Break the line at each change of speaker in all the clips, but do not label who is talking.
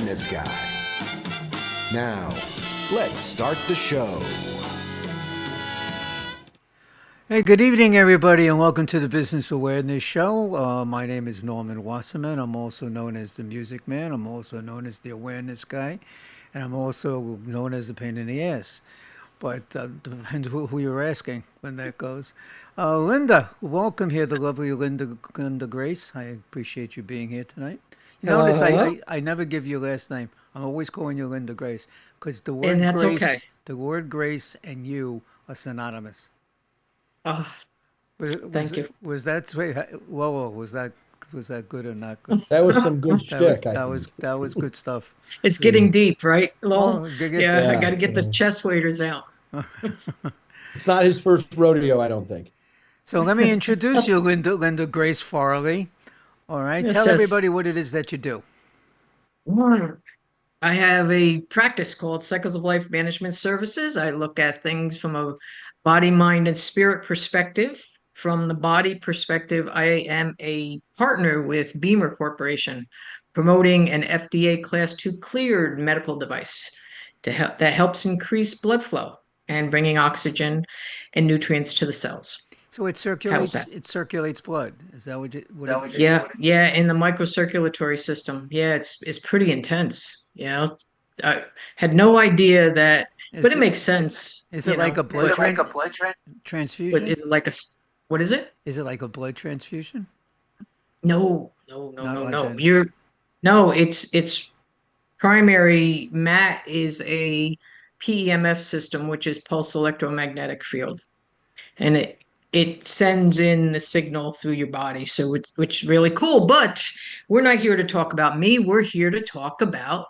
awareness guy. Now, let's start the show.
Hey, good evening, everybody, and welcome to the Business Awareness Show. My name is Norman Wasserman. I'm also known as the Music Man. I'm also known as the Awareness Guy, and I'm also known as the Pain in the Ass. But depends who you're asking when that goes. Linda, welcome here, the lovely Linda Grace. I appreciate you being here tonight. You
Hello,
notice
hello.
I never give you a last name. I'm always calling you Linda Grace because
And that's okay.
the word Grace and you are synonymous.
Oh,
Was
thank you.
was that wait, Lowell, was that good or not good?
That was some good shtick, I think.
That was good stuff.
It's
Yeah.
getting deep, right, Lowell?
Oh,
Yeah, I got to
Yeah,
get the chest waders out.
it's not his first rodeo, I don't think.
so let me introduce you, Linda Grace Farley. All right,
Yes,
tell
yes.
everybody what it is that you do.
I have a practice called Cycles of Life Management Services. I look at things from a body, mind, and spirit perspective. From the body perspective, I am a partner with Beamer Corporation, promoting an FDA Class 2 cleared medical device that helps increase blood flow and bringing oxygen and nutrients to the cells.
So
How's that?
it circulates blood. Is that
Yeah, in the microcirculatory system. Yeah, it's pretty intense. I had no idea that, but
is
it
it
makes sense.
is it like a
But
transfusion?
is it like what is it?
Is it like a blood transfusion?
No, no, no,
Not
no,
like
no.
that.
No, it's primary. MAT is a PEMF system, which is pulse electromagnetic field, and it sends in the signal through your body. So which is really cool. But we're not here to talk about me. We're here to talk about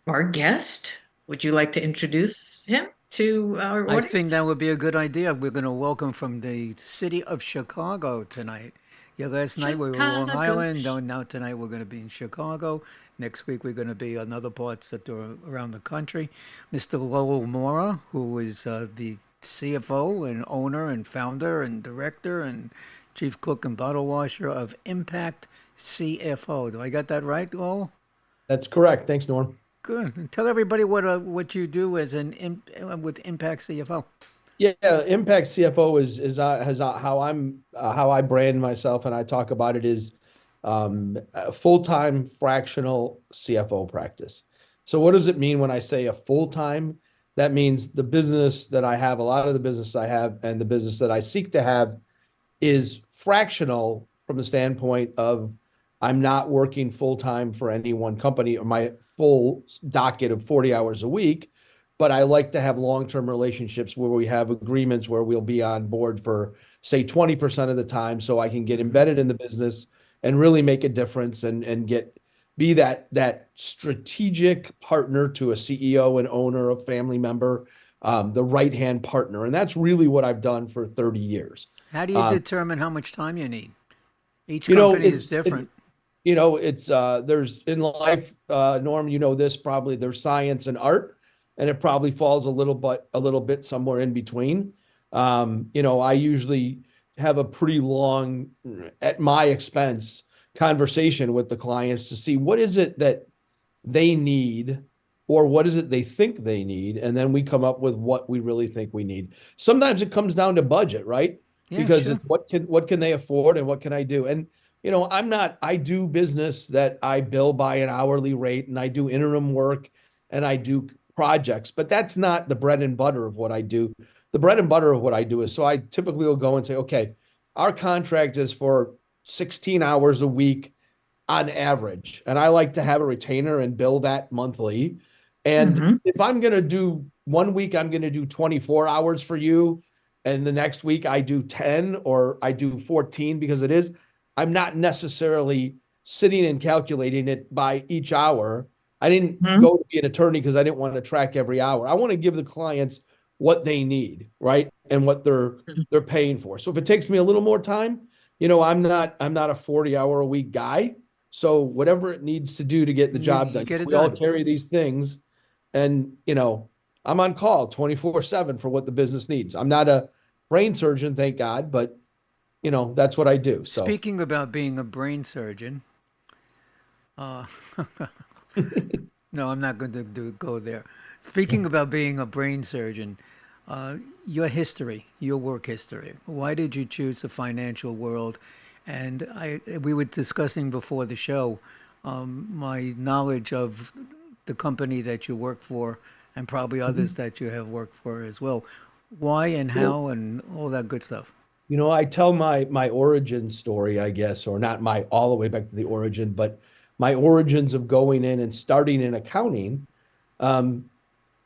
our guest. Would you like to introduce him to our
I think that
audience?
would be a good idea. We're going to welcome from the city of Chicago tonight. Yeah, last night we were in Long
Chicago.
Island. Now tonight we're going to be in Chicago. Next week we're going to be in other parts that are around the country. Mr. Lowell Mora, who is the CFO and owner and founder and director and chief cook and bottle washer of Impact CFO. Do I got that right, Lowell?
That's correct. Thanks, Norm.
Good. And tell everybody what you do as with Impact CFO.
Yeah, Impact CFO is how how I brand myself, and I talk about it is a full-time fractional CFO practice. So what does it mean when I say a full-time? That means the business that I have, a lot of the business I have, and the business that I seek to have is fractional from the standpoint of I'm not working full time for any one company or my full docket of 40 hours a week, but I like to have long-term relationships where we have agreements where we'll be on board for say 20% of the time so I can get embedded in the business and really make a difference and be that strategic partner to a CEO and owner, a family member, the right-hand partner. And that's really what I've done for 30 years.
How do you determine how much time you need? Each
You know,
company is different.
it's there's in life, Norm, you know this probably, there's science and art, and it probably falls a little bit somewhere in between. I usually have a pretty long, at my expense, conversation with the clients to see what is it that they need or what is it they think they need, and then we come up with what we really think we need. Sometimes it comes down to budget, right?
Yeah,
Because
sure.
it's what can they afford and what can I do? And I do business that I bill by an hourly rate, and I do interim work and I do projects, but that's not the bread and butter of what I do. The bread and butter of what I do is, so I typically will go and say, okay, our contract is for 16 hours a week on average. And I like to have a retainer and bill that monthly. And
Hmm.
if I'm going to do 1 week, I'm going to do 24 hours for you. And the next week I do 10 or I do 14 because I'm not necessarily sitting and calculating it by each hour. I didn't
Hmm.
go to be an attorney because I didn't want to track every hour. I want to give the clients what they need, right? And what they're paying for. So if it takes me a little more time, I'm not a 40-hour a week guy. So whatever it needs to do to get the job
You
done,
get it
we all
done.
carry these things, and I'm on call 24/7 for what the business needs. I'm not a brain surgeon, thank God, but that's what I do. So
Speaking about being a brain surgeon, uh, No, I'm not going to go there. Speaking about being a brain surgeon, your history, your work history. Why did you choose the financial world? And we were discussing before the show, my knowledge of the company that you work for, and probably others that you have worked for as well. Why and how and all that good stuff.
I tell my origin story, I guess, or not my all the way back to the origin, but my origins of going in and starting in accounting. Um,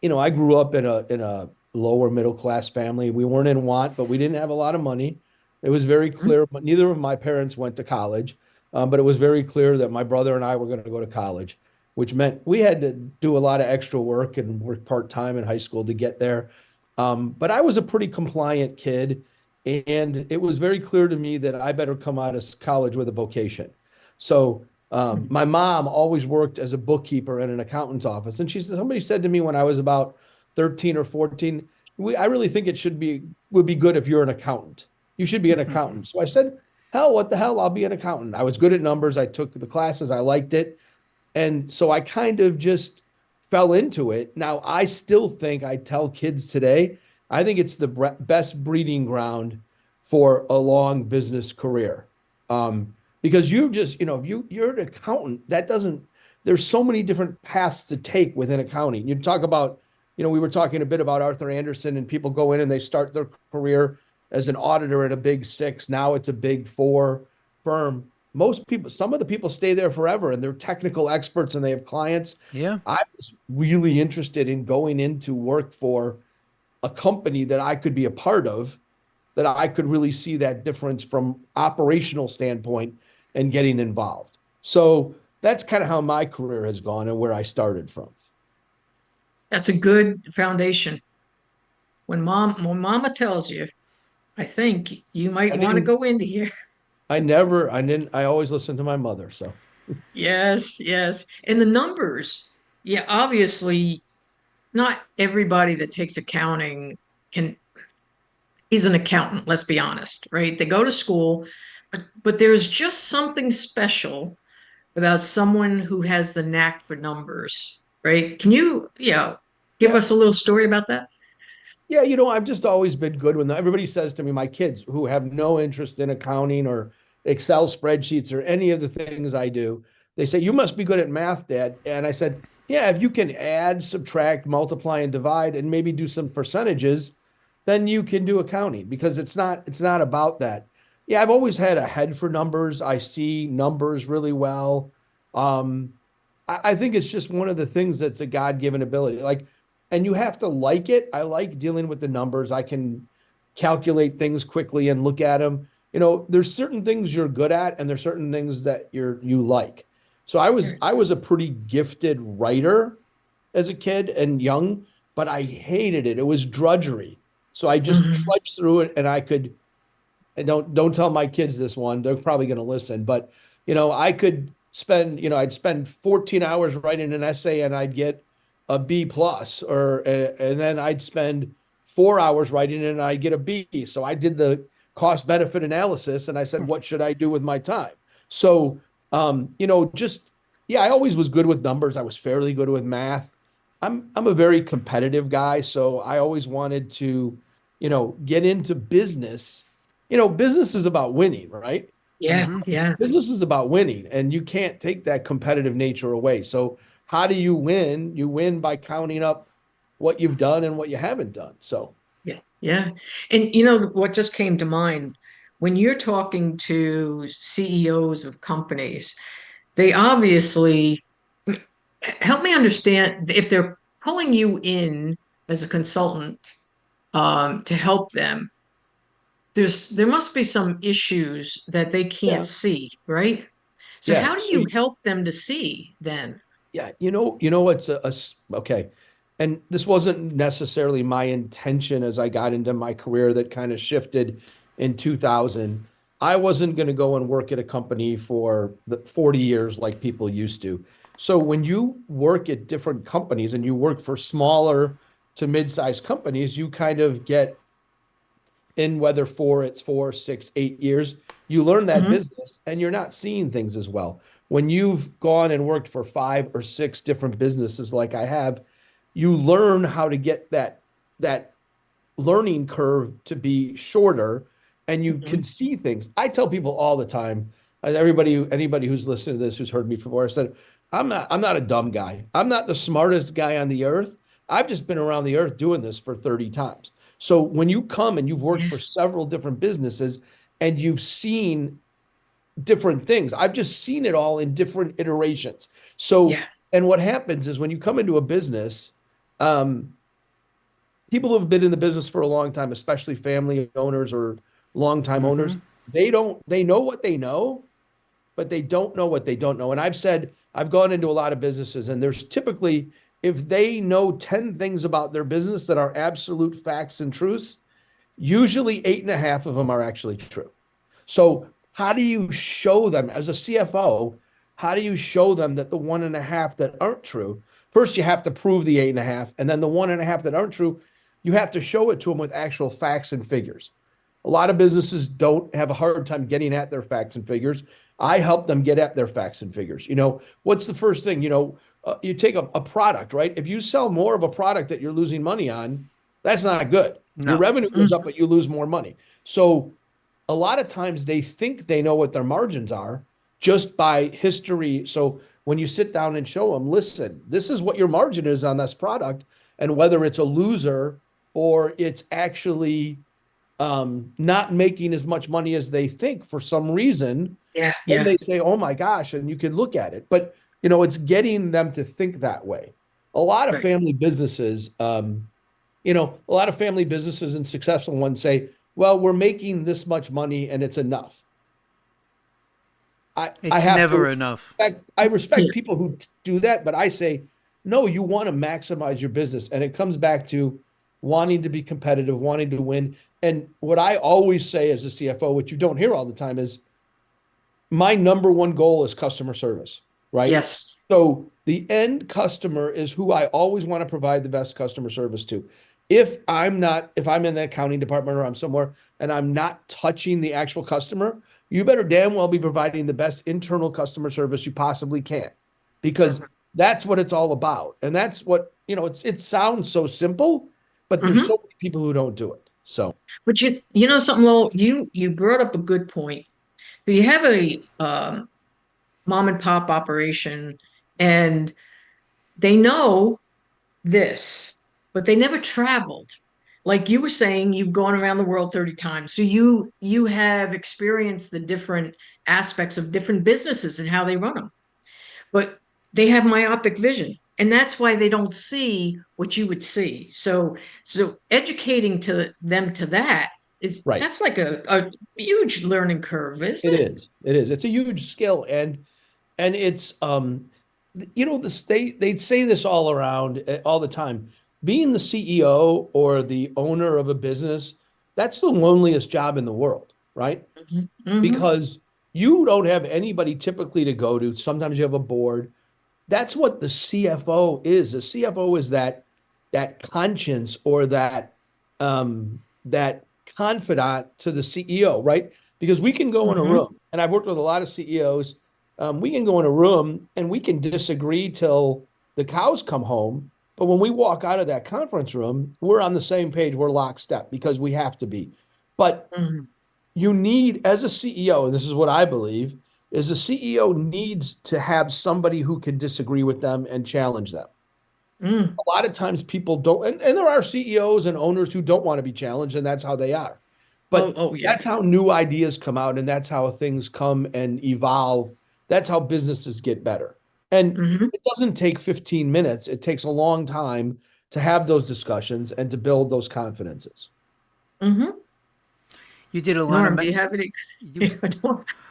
I grew up in a lower middle class family. We weren't in want, but we didn't have a lot of money. It was very clear, but neither of my parents went to college. But it was very clear that my brother and I were going to go to college, which meant we had to do a lot of extra work and work part-time in high school to get there. But I was a pretty compliant kid, and it was very clear to me that I better come out of college with a vocation. So my mom always worked as a bookkeeper in an accountant's office, and somebody said to me when I was about 13 or 14, I really think would be good if you're an accountant. You should be an accountant. So I said, hell, what the hell? I'll be an accountant. I was good at numbers. I took the classes. I liked it. And so I kind of just fell into it. Now, I still think I tell kids today, I think it's the best breeding ground for a long business career. Because you just, if you're an accountant, there's so many different paths to take within accounting. You talk about, we were talking a bit about Arthur Andersen, and people go in and they start their career as an auditor at a big six. Now it's a big four firm. Some of the people stay there forever, and they're technical experts and they have clients.
Yeah.
I was really interested in going into work for a company that I could be a part of, that I could really see that difference from operational standpoint and getting involved. So that's kind of how my career has gone and where I started from.
That's a good foundation. When mama tells you, I think you might want to go into here.
I always listen to my mother. So
Yes, yes. And the numbers, yeah, obviously not everybody that takes accounting is an accountant, let's be honest, right? They go to school, but there's just something special about someone who has the knack for numbers, right? Can you, give us a little story about that?
yeah, I've just always been good when everybody says to me, my kids who have no interest in accounting or Excel spreadsheets or any of the things I do, they say, you must be good at math, Dad. And I said, yeah, if you can add, subtract, multiply, and divide, and maybe do some percentages, then you can do accounting, because it's not about that. Yeah, I've always had a head for numbers. I see numbers really well. I think it's just one of the things that's a God-given ability. And you have to like it. I like dealing with the numbers. I can calculate things quickly and look at them. There's certain things you're good at, and there's certain things that you like. So I was a pretty gifted writer as a kid and young, but I hated it. It was drudgery. So I just trudged through it, and and don't tell my kids this one. They're probably going to listen, but I could I'd spend 14 hours writing an essay and I'd get a B plus, and then I'd spend 4 hours writing it and I'd get a B. So I did the cost benefit analysis, and I said, what should I do with my time? So, I always was good with numbers. I was fairly good with math. I'm a very competitive guy. So I always wanted to, get into business. Business is about winning, right?
Yeah, yeah.
Business is about winning, and you can't take that competitive nature away. So how do you win? You win by counting up what you've done and what you haven't done. So
Yeah, yeah. And what just came to mind when you're talking to CEOs of companies, they obviously help me understand if they're pulling you in as a consultant to help them. There must be some issues that they can't see, right? So
yeah.
how do you help them to see then?
Yeah, what's okay. And this wasn't necessarily my intention as I got into my career that kind of shifted in 2000. I wasn't going to go and work at a company for 40 years like people used to. So when you work at different companies and you work for smaller to mid-sized companies, you kind of get in, it's 4, 6, 8 years, you learn that business and you're not seeing things as well. when you've gone and worked for 5 or 6 different businesses like I have, you learn how to get that learning curve to be shorter, and you can see things. I tell people all the time, and anybody who's listening to this, who's heard me before, I said, I'm not a dumb guy. I'm not the smartest guy on the earth. I've just been around the earth doing this for 30 times. So when you come and you've worked for several different businesses and you've seen different things, I've just seen it all in different iterations. So, and what happens is when you come into a business, people who have been in the business for a long time, especially family owners or longtime owners, they know what they know, but they don't know what they don't know. And I've gone into a lot of businesses, and there's typically, if they know 10 things about their business that are absolute facts and truths, usually 8.5 of them are actually true. So how do you show them as a CFO? How do you show them that the 1.5 that aren't true? First, you have to prove the 8.5, and then the 1.5 that aren't true, you have to show it to them with actual facts and figures. A lot of businesses don't have a hard time getting at their facts and figures. I help them get at their facts and figures. What's the first thing? You take a product, right? If you sell more of a product that you're losing money on, that's not good.
No.
Your revenue goes up, but you lose more money. So a lot of times they think they know what their margins are just by history. So when you sit down and show them, listen, this is what your margin is on this product, and whether it's a loser or it's actually not making as much money as they think for some reason, then they say, oh my gosh, and you can look at it. But it's getting them to think that way. A lot of family businesses, a lot of family businesses and successful ones say, well, we're making this much money and it's enough.
It's never enough.
I respect people who do that, but I say, no, you want to maximize your business. And it comes back to wanting to be competitive, wanting to win. And what I always say as a CFO, which you don't hear all the time, is my number one goal is customer service, right?
Yes.
So the end customer is who I always want to provide the best customer service to. If I'm in the accounting department or I'm somewhere and I'm not touching the actual customer, you better damn well be providing the best internal customer service you possibly can, because that's what it's all about. And that's what, it sounds so simple, but there's so many people who don't do it. So,
but you know something, Lowell, you brought up a good point. You have a mom and pop operation, and they know this, but they never traveled. Like you were saying, you've gone around the world 30 times. So you have experienced the different aspects of different businesses and how they run them. But they have myopic vision, and that's why they don't see what you would see. So educating them to that is that's like a huge learning curve, isn't it?
It is. It's a huge skill, and it's they'd say this all around all the time. Being the CEO or the owner of a business, that's the loneliest job in the world, right? Because you don't have anybody typically to go to. Sometimes you have a board. That's what the CFO is. The CFO is that conscience or that confidant to the CEO, right? Because we can go in a room, and I've worked with a lot of CEOs. We can go in a room and we can disagree till the cows come home. But when we walk out of that conference room, we're on the same page. We're lockstep because we have to be. But you need, as a CEO, and this is what I believe, is a CEO needs to have somebody who can disagree with them and challenge them. A lot of times people don't, and there are CEOs and owners who don't want to be challenged, and that's how they are. But that's how new ideas come out, and that's how things come and evolve. That's how businesses get better. And it doesn't take 15 minutes. It takes a long time to have those discussions and to build those confidences.
You did a lot
Norm,
of...
do you have any?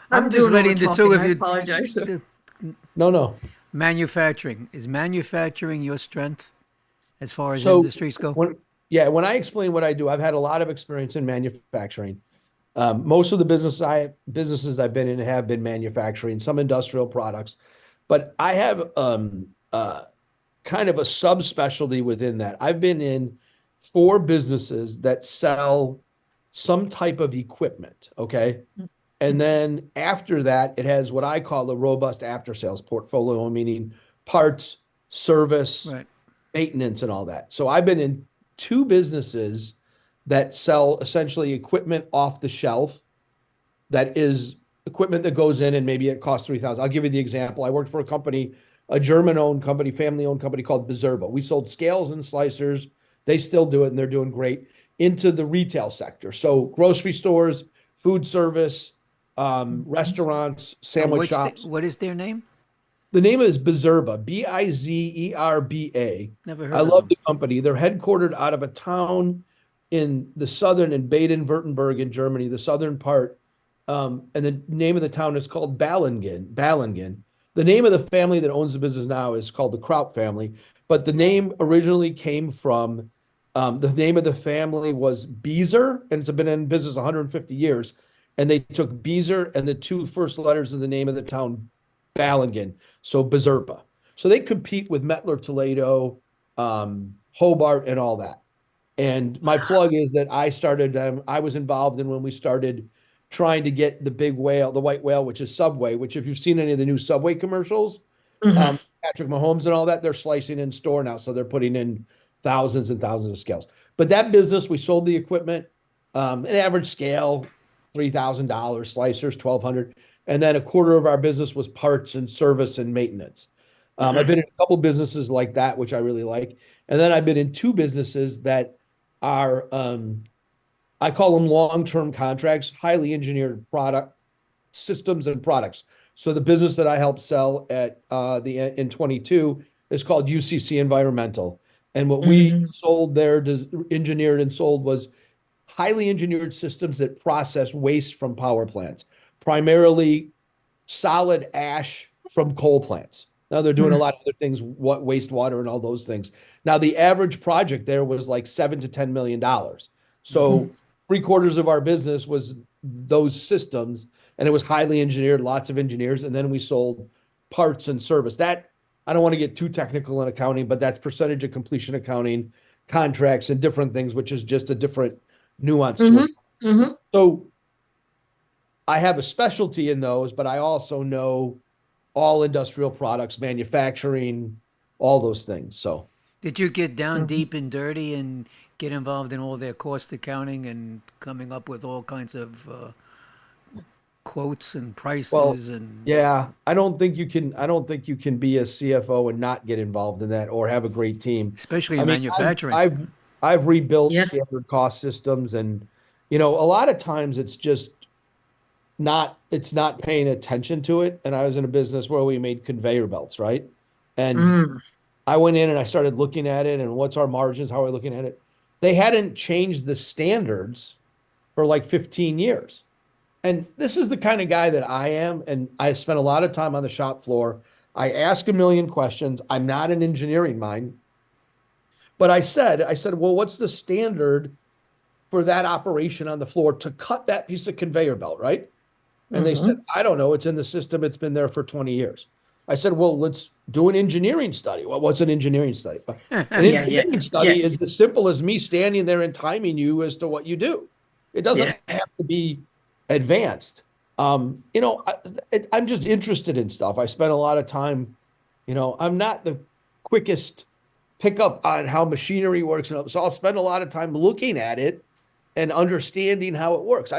I'm just letting the two of you...
I apologize.
No.
Manufacturing. Is manufacturing your strength as far as industries go?
When I explain what I do, I've had a lot of experience in manufacturing. Most of the businesses I've been in have been manufacturing, some industrial products. But I have kind of a subspecialty within that. I've been in 4 businesses that sell some type of equipment, okay? And then after that, it has what I call a robust after sales portfolio, meaning parts, service,
Right.
maintenance, and all that. So I've been in two businesses that sell essentially equipment off the shelf that is equipment that goes in and maybe it costs 3,000. I'll give you the example. I worked for a company, a German-owned company, family-owned company called Bizerba. We sold scales and slicers. They still do it, and they're doing great into the retail sector. So grocery stores, food service, restaurants, sandwich shops.
What is their name?
The name is Bizerba, Bizerba.
Never
I
heard of
love
them.
the company. They're headquartered out of a town in the southern, in Baden-Württemberg in Germany, the southern part. And the name of the town is called Ballingen. The name of the family that owns the business now is called the Kraut family, but the name originally came from, the name of the family was Beezer, and it's been in business 150 years. And they took Beezer and the two first letters of the name of the town, Ballingen, so Bizerba. So they compete with Mettler Toledo, Hobart, and all that. And my plug is that I was involved in when we started trying to get the big whale, the white whale, which is Subway, which if you've seen any of the new Subway commercials,
Mhm.
Patrick Mahomes and all that, they're slicing in store now. So they're putting in thousands and thousands of scales. But that business, we sold the equipment, an average scale, $3,000, slicers, 1,200. And then a quarter of our business was parts and service and maintenance. I've been in a couple businesses like that, which I really like. And then I've been in two businesses that are, I call them long-term contracts, highly engineered product systems and products. So the business that I helped sell at in 22 is called UCC Environmental. And what we sold there, engineered and sold, was highly engineered systems that process waste from power plants, primarily solid ash from coal plants. Now they're doing a lot of other things, wastewater and all those things. Now the average project there was like $7 to $10 million. So 3/4 of our business was those systems, and it was highly engineered, lots of engineers. And then we sold parts and service. That, I don't want to get too technical in accounting, but that's percentage of completion accounting, contracts, and different things, which is just a different nuance to it. So I have a specialty in those, but I also know all industrial products, manufacturing, all those things. So
Did you get down deep and dirty and get involved in all their cost accounting and coming up with all kinds of quotes and prices and
yeah, I don't think you can be a CFO and not get involved in that or have a great team.
especially
I
in
mean,
manufacturing?
I've rebuilt
Yeah.
standard cost systems, and a lot of times it's just it's not paying attention to it. And I was in a business where we made conveyor belts, right? And I went in and I started looking at it and what's our margins, how are we looking at it? They hadn't changed the standards for like 15 years. And this is the kind of guy that I am, and I spent a lot of time on the shop floor. I ask a million questions. I'm not an engineering mind. But I said, well, what's the standard for that operation on the floor to cut that piece of conveyor belt, right? And they said, I don't know. It's in the system. It's been there for 20 years. I said, well, let's do an engineering study. Well, what's an engineering study? An engineering study is as simple as me standing there and timing you as to what you do. It doesn't have to be advanced. I'm just interested in stuff. I spent a lot of time, I'm not the quickest pickup on how machinery works. So I'll spend a lot of time looking at it and understanding how it works.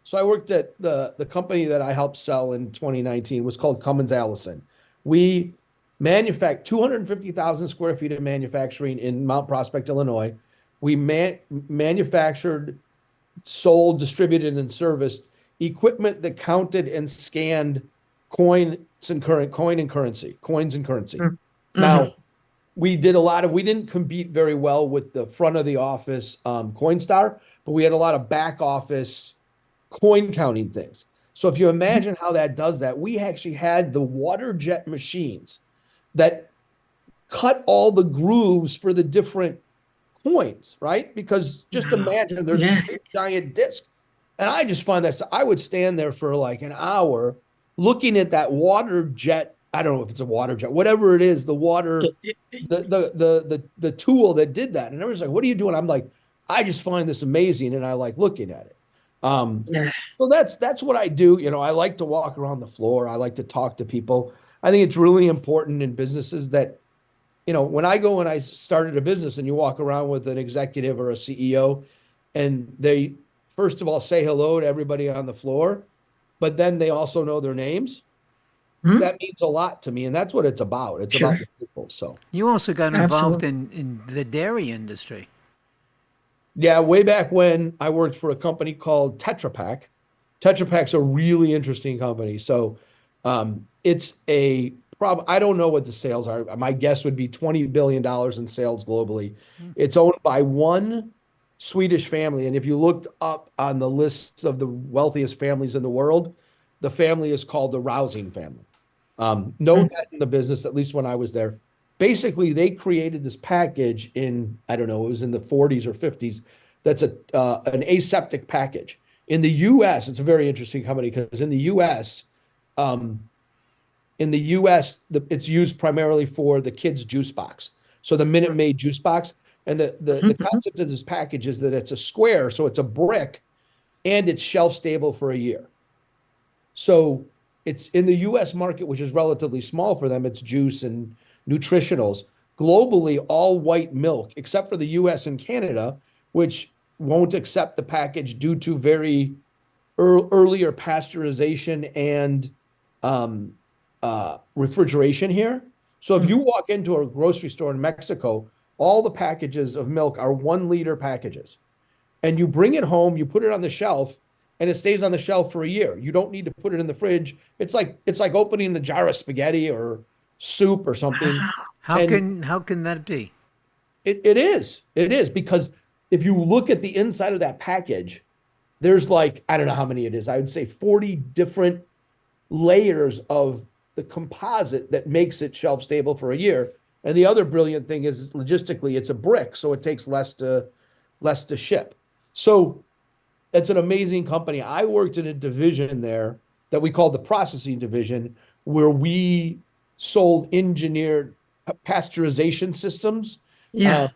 So I worked at the company that I helped sell in 2019 was called Cummins Allison. We manufactured 250,000 square feet of manufacturing in Mount Prospect, Illinois. We manufactured, sold, distributed, and serviced equipment that counted and scanned coins and currency. Now, we didn't compete very well with the front of the office Coinstar, but we had a lot of back office coin counting things. So if you imagine how that does that, we actually had the water jet machines that cut all the grooves for the different coins, right? Because just imagine there's a big giant disc. And I just find that I would stand there for like an hour looking at that water jet. I don't know if it's a water jet, whatever it is, the water, the tool that did that. And everyone's like, what are you doing? I'm like, I just find this amazing. And I like looking at it.
Yeah.
So that's what I do. I like to walk around the floor. I like to talk to people. I think it's really important in businesses that, when I go and I started a business and you walk around with an executive or a CEO and they first of all say hello to everybody on the floor, but then they also know their names.
Hmm?
That means a lot to me. And that's what it's about. It's
Sure.
about the people. So
You also got involved
Absolutely.
in the dairy industry.
yeah, way back when I worked for a company called Tetra Pak. Tetra Pak's a really interesting company. So it's I don't know what the sales are. My guess would be $20 billion in sales globally. It's owned by one Swedish family. And if you looked up on the lists of the wealthiest families in the world, the family is called the Rousing family. No
Mm.
debt in the business, at least when I was there. Basically, they created this package in, I don't know, it was in the 40s or 50s. That's an aseptic package. In the US, it's a very interesting company because um, in the US, it's used primarily for the kids' juice box. So the Minute Maid juice box. And the
Mhm.
concept of this package is that it's a square, so it's a brick, and it's shelf stable for a year. So it's in the US market, which is relatively small for them, it's juice and nutritionals. Globally, all white milk, except for the US and Canada, which won't accept the package due to very earlier pasteurization and um, refrigeration here. So if you
Mm.
walk into a grocery store in Mexico, all the packages of milk are 1 liter packages, and you bring it home, you put it on the shelf, and it stays on the shelf for a year. You don't need to put it in the fridge. It's like opening a jar of spaghetti or soup or something.
Wow.
And
How can that be?
it is because if you look at the inside of that package, there's like, I don't know how many it is. I would say 40 different layers of the composite that makes it shelf stable for a year. And the other brilliant thing is logistically, it's a brick, so it takes less to ship. So it's an amazing company. I worked in a division there that we called the processing division, where we sold engineered pasteurization systems,
Yeah.
uh,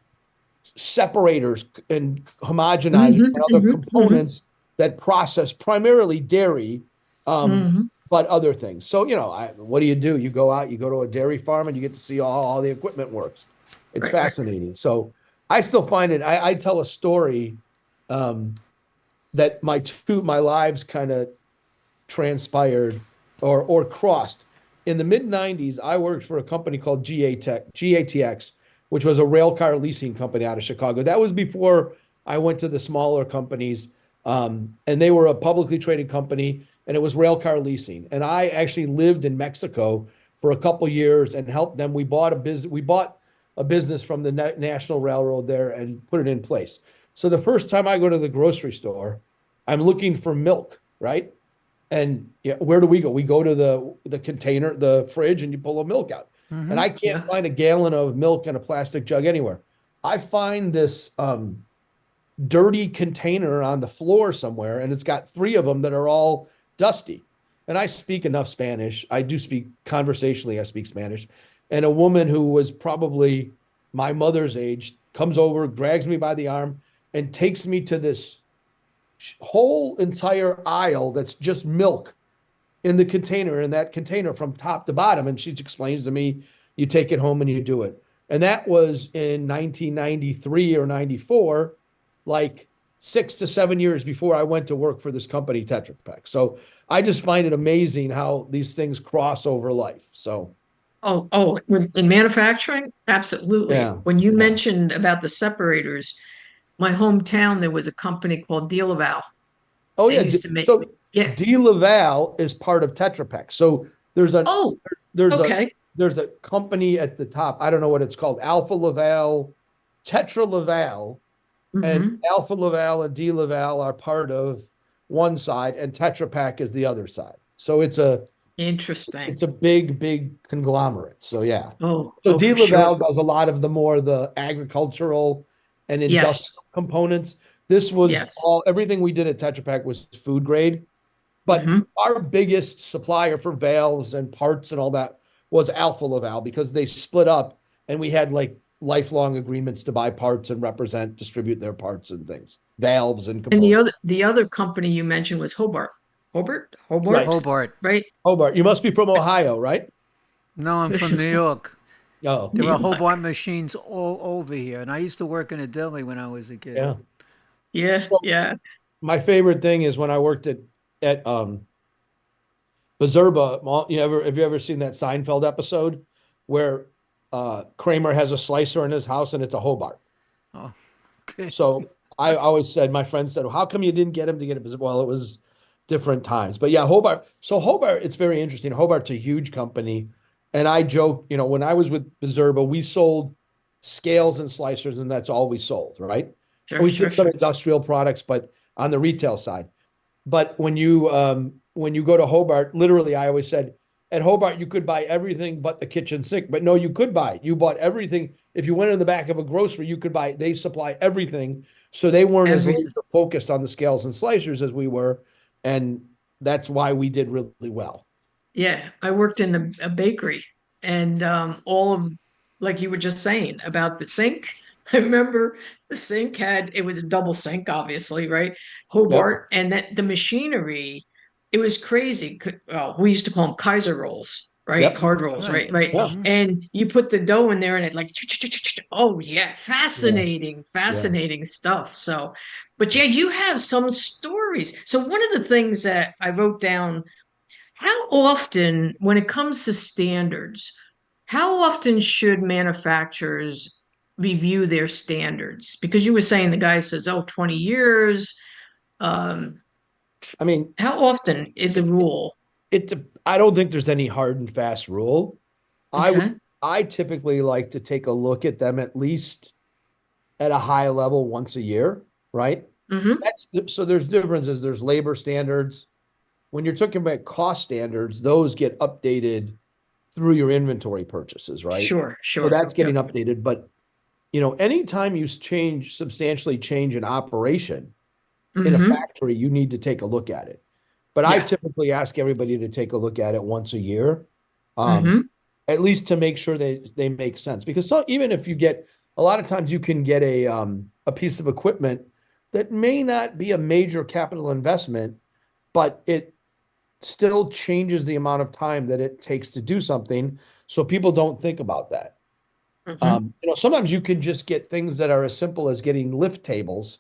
separators, and homogenizers
Hmm.
and other
Hmm. Hmm.
components that process primarily dairy, um,
Hmm.
but other things. So, what do? You go out, you go to a dairy farm, and you get to see all the equipment works. It's
Right, right.
fascinating. So I still find it, I tell a story um, that my lives kind of transpired or crossed. In the mid 90s, I worked for a company called GATX, which was a rail car leasing company out of Chicago. That was before I went to the smaller companies. And they were a publicly traded company, and it was rail car leasing. And I actually lived in Mexico for a couple years and helped them. We bought a business from the National Railroad there and put it in place. So the first time I go to the grocery store, I'm looking for milk, right? And yeah, where do we go? We go to the container, the fridge, and you pull the milk out. And
Hmm.
I can't
Yeah.
find a gallon of milk in a plastic jug anywhere. I find this dirty container on the floor somewhere, and it's got three of them that are all dusty. And I speak enough Spanish. I do speak conversationally, I speak Spanish. And a woman who was probably my mother's age comes over, drags me by the arm, and takes me to this whole entire aisle that's just milk in that container from top to bottom. And she explains to me, you take it home and you do it. And that was in 1993 or 94, like 6 to 7 years before I went to work for this company, Tetra Pak. So I just find it amazing how these things cross over life. So
In manufacturing, absolutely.
yeah,
When you
yeah.
mentioned about the separators, my hometown, there was a company called Dealaval.
Oh
They
yeah.
used to make,
So
yeah.
D Laval is part of Tetra Pak. So there's a
Oh,
there's a
okay.
there's a company at the top. I don't know what it's called. Alpha Laval, Tetra Laval, and
Hmm.
Alpha Laval and D Laval are part of one side, and Tetra Pak is the other side. So
Interesting.
it's a big conglomerate. So yeah.
Oh,
So
oh,
D
for sure.
Laval does a lot of the agricultural and
Yes.
industrial components. This was
Yes.
everything we did at Tetra Pak was food grade. But
Hmm.
our biggest supplier for valves and parts and all that was Alpha Laval because they split up and we had like lifelong agreements to buy parts and distribute their parts and things, valves and
And
components.
the other company you mentioned was Hobart. Hobart?
Right.
Hobart.
Right?
Hobart, you must be from Ohio, right?
No, I'm from New York.
Oh,
There are
New York.
Hobart machines all over here, and I used to work in a deli when I was a kid.
yeah.
Yeah,
So-
yeah.
My favorite thing is when I worked at Bazurba. Have you ever seen that Seinfeld episode where Kramer has a slicer in his house and it's a Hobart?
Oh, okay.
So I always said, my friend said, well, how come you didn't get him to get it? Well, it was different times. But yeah, Hobart. So Hobart, it's very interesting. Hobart's a huge company. And I joke, when I was with Bazurba, we sold scales and slicers, and that's all we sold, right?
Sure,
We
sure,
did some
sure.
industrial products, but on the retail side. But when you go to Hobart, literally, I always said, at Hobart, you could buy everything but the kitchen sink. But no, you could buy it. You bought everything. If you went in the back of a grocery, you could buy, they supply everything. So they weren't as
Everything.
laser focused on the scales and slicers as we were. And that's why we did really well.
Yeah, I worked in a bakery, and all of, like you were just saying about the sink. I remember the sink it was a double sink, obviously, right? Hobart, and that the machinery, it was crazy. We used to call them Kaiser rolls, right?
Yep.
Hard rolls,
Right.
right?
Yeah.
And you put the dough in there, and it like, oh yeah, fascinating stuff. So, but yeah, you have some stories. So one of the things that I wrote down, how often, when it comes to standards, how often should manufacturers review their standards? Because you were saying the guy says, oh, 20 years. Um,
I mean,
how often is a rule?
I don't think there's any hard and fast rule.
Okay.
I typically like to take a look at them at least at a high level once a year, right?
Hmm.
So there's differences. There's labor standards. When you're talking about cost standards, those get updated through your inventory purchases, right?
Sure,
So
sure.
that's getting
Yep.
updated. But anytime you substantially change an operation in a
Mhm.
factory, you need to take a look at it. But I
Yeah.
typically ask everybody to take a look at it once a year,
Mhm.
at least to make sure they make sense. Because even if you get, a lot of times you can get a piece of equipment that may not be a major capital investment, but it still changes the amount of time that it takes to do something. So people don't think about that.
Mhm.
Sometimes you can just get things that are as simple as getting lift tables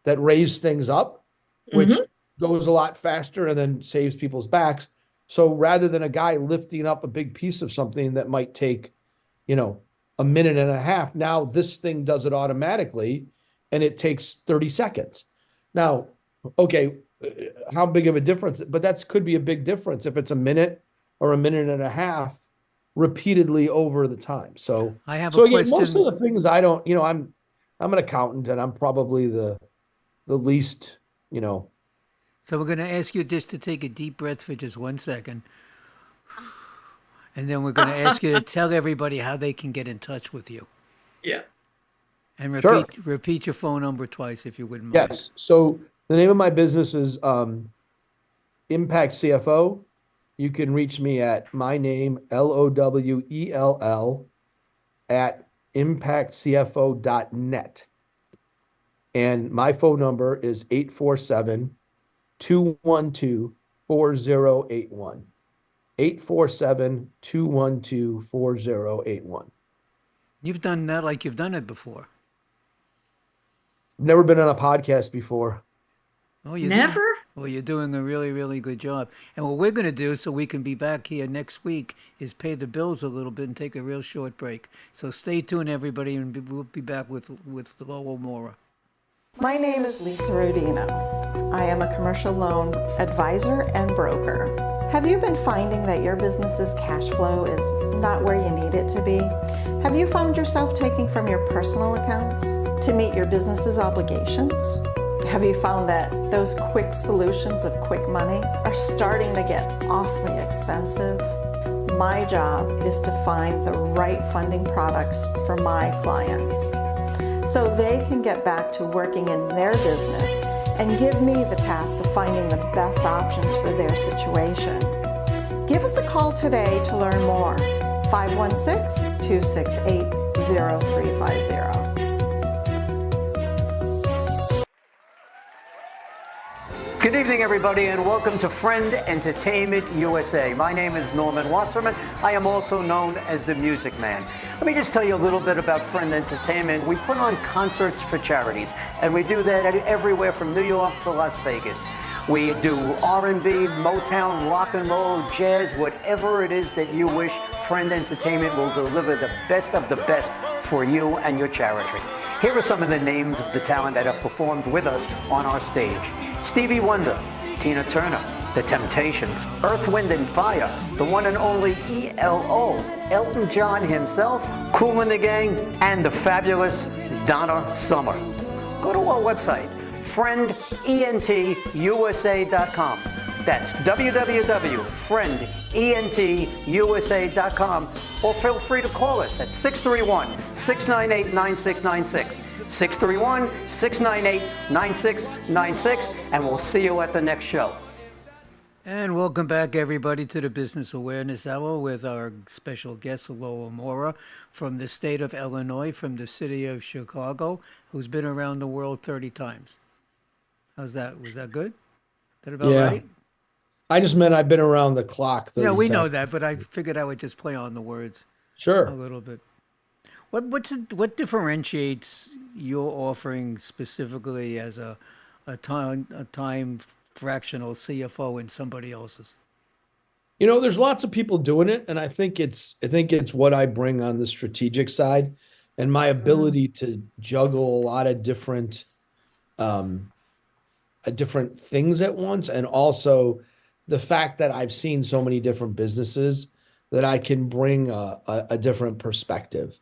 that raise things up, which
Mhm.
goes a lot faster and then saves people's backs. So rather than a guy lifting up a big piece of something that might take, a minute and a half, now this thing does it automatically and it takes 30 seconds. Now, okay, how big of a difference? But that could be a big difference if it's a minute or a minute and a half repeatedly over the time. So
I have
so
a
again, most
question.
of the things I don't, I'm an accountant and I'm probably the least,
So we're going to ask you just to take a deep breath for just 1 second. And then we're going to ask you to tell everybody how they can get in touch with you.
Yeah.
And
Sure.
repeat your phone number twice if you wouldn't mind.
Yes. So the name of my business is Impact CFO. You can reach me at my name, LOWELL, at impactcfo.net. And my phone number is 847-212-4081. 847-212-4081.
You've done that like you've done it before.
Never been on a podcast before.
Oh, you
Never?
Well, you're doing a really, really good job. And what we're going to do, so we can be back here next week, is pay the bills a little bit and take a real short break. So stay tuned, everybody, and we'll be back with Lowell Mora.
My name is Lisa Rodino. I am a commercial loan advisor and broker. Have you been finding that your business's cash flow is not where you need it to be? Have you found yourself taking from your personal accounts to meet your business's obligations? Have you found that those quick solutions of quick money are starting to get awfully expensive? My job is to find the right funding products for my clients so they can get back to working in their business and give me the task of finding the best options for their situation. Give us a call today to learn more. 516-268-0000.
Good evening, everybody, and welcome to Friend Entertainment USA. My name is Norman Wasserman. I am also known as the Music Man. Let me just tell you a little bit about Friend Entertainment. We put on concerts for charities, and we do that everywhere from New York to Las Vegas. We do R&B, Motown, rock and roll, jazz, whatever it is that you wish. Friend Entertainment will deliver the best of the best for you and your charity. Here are some of the names of the talent that have performed with us on our stage. Stevie Wonder, Tina Turner, The Temptations, Earth, Wind and Fire, the one and only ELO, Elton John himself, Kool and the Gang, and the fabulous Donna Summer. Go to our website, friendentusa.com. That's www.friendentusa.com, or feel free to call us at 631-698-9696. 631-698-9696, and we'll see you at the next show. And welcome back, everybody, to the Business Awareness Hour with our special guest, Lola Mora, from the state of Illinois, from the city of Chicago, who's been around the world 30 times. How's that? Was that good? That about right?
I just meant I've been around the clock 30
Yeah, we
times.
know that, but I figured I would just play on the words
Sure.
a little bit. What differentiates your offering specifically as a time fractional CFO in somebody else's?
You know, there's lots of people doing it, and I think it's what I bring on the strategic side, and my ability to juggle a lot of different things at once, and also the fact that I've seen so many different businesses that I can bring a different perspective.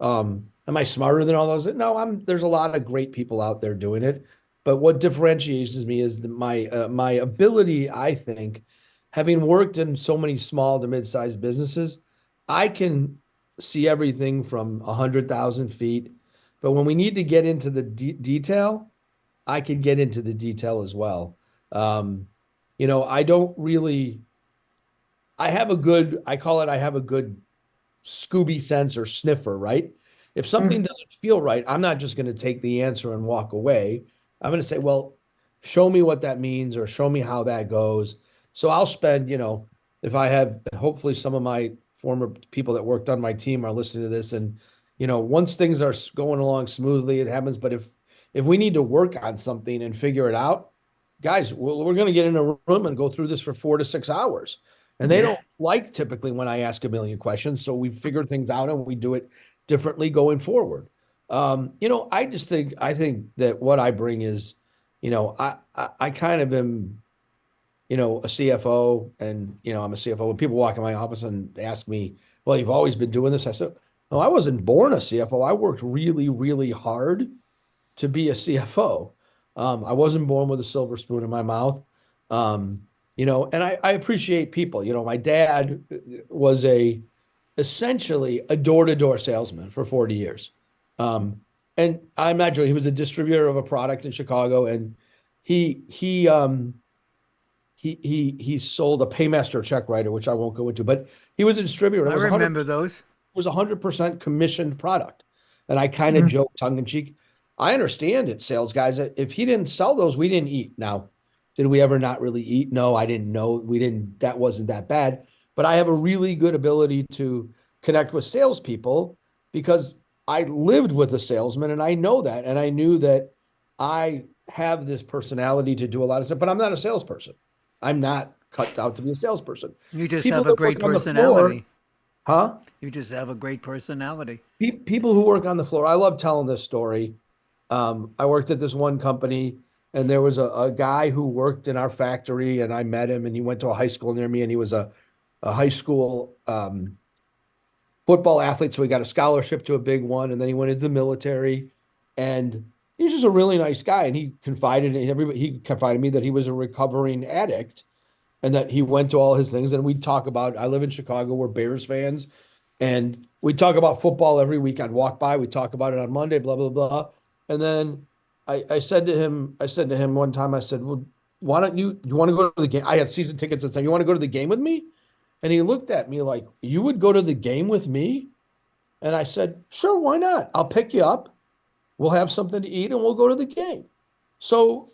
Am I smarter than all those? No, there's a lot of great people out there doing it. But what differentiates me is my ability, I think, having worked in so many small to mid-sized businesses, I can see everything from 100,000 feet. But when we need to get into the detail, I can get into the detail as well. You know, I have a good Scooby sense or sniffer, right? If something doesn't feel right, I'm not just going to take the answer and walk away. I'm going to say, well, show me what that means or show me how that goes. So I'll spend, if I have, hopefully some of my former people that worked on my team are listening to this, and, once things are going along smoothly, it happens. But if we need to work on something and figure it out, guys, we're going to get in a room and go through this for 4 to 6 hours. And they don't like typically when I ask a million questions. So we figure things out and we do it differently going forward. I think that what I bring is, I kind of am, a CFO, and, I'm a CFO. When people walk in my office and ask me, well, you've always been doing this. I said, no, I wasn't born a CFO. I worked really, really hard to be a CFO. I wasn't born with a silver spoon in my mouth. And I appreciate people. My dad was essentially a door-to-door salesman for 40 years. And I imagine he was a distributor of a product in Chicago, and he sold a Paymaster check writer, which I won't go into, but he was a distributor.
I remember those.
It was 100% commissioned product. And I kind of joke tongue in cheek, I understand it, sales guys. If he didn't sell those, we didn't eat. Now, did we ever not really eat? No, I didn't know. That wasn't that bad. But I have a really good ability to connect with salespeople because I lived with a salesman and I know that. And I knew that I have this personality to do a lot of stuff, but I'm not a salesperson. I'm not cut out to be a salesperson.
You just
People
have a
that
great
work on the
personality.
Huh?
You just have a great personality.
People who work on the floor, I love telling this story. I worked at this one company, and there was a guy who worked in our factory, and I met him, and he went to a high school near me, and he was a high school football athlete, so he got a scholarship to a big one, and then he went into the military, and he was just a really nice guy, and he confided in me that he was a recovering addict, and that he went to all his things, and we'd talk about, I live in Chicago, we're Bears fans, and we talk about football every week. I'd walk by, we talk about it on Monday, blah, blah, blah. And then I said to him one time, I said, well, do you want to go to the game? I had season tickets at the time. You want to go to the game with me? And he looked at me like, you would go to the game with me? And I said, sure, why not? I'll pick you up. We'll have something to eat and we'll go to the game. So